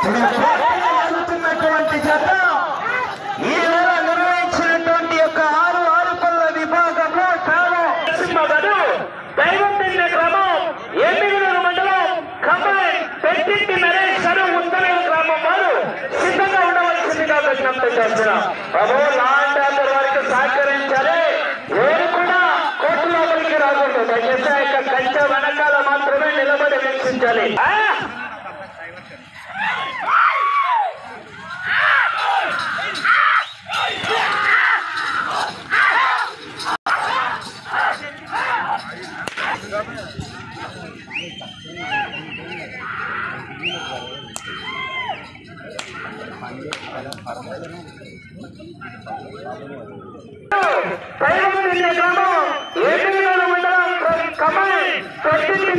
జరుగుతున్నటువంటి జత ఈ నెల నిర్వహించినటువంటి యొక్క 6 పళ్ళ విభాగంలో దైవంతిన్న క్రమం ఏమిగనూరు మండలం ఖమ్మం పెద్దింటి నరేష్ గారు ఉత్తరం గ్రామం వారు సిద్ధంగా ఉండవలసిందిగా విజ్ఞప్తి చేస్తున్నాం. బాబు లాంటి అందరి వారికి సహకరించాలి. ఎవరు కూడా కోర్టు లోపలికి రాకూడదు. దయచేసి యొక్క కంచె వెనకాల మాత్రమే నిలబడి వీక్షించాలి.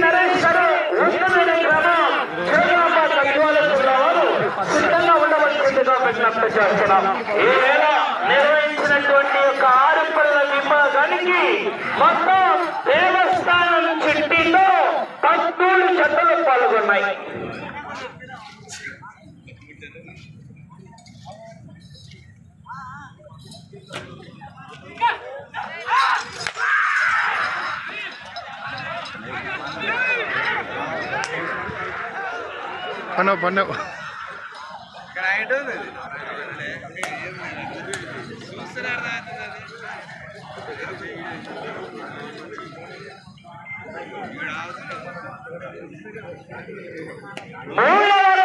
నరేష్ గారు ఉత్తమైన గ్రామం సిద్ధంగా ఉండవలసిందిగా విజ్ఞప్తి చేస్తున్నాం. ఈ వేళ నిర్వహించినటువంటి యొక్క 6 పళ్ళ విభాగానికి మొత్తం దేవస్థానం చిట్టితో 13 జతలు పాల్గొన్నాయి. పండు మూడవ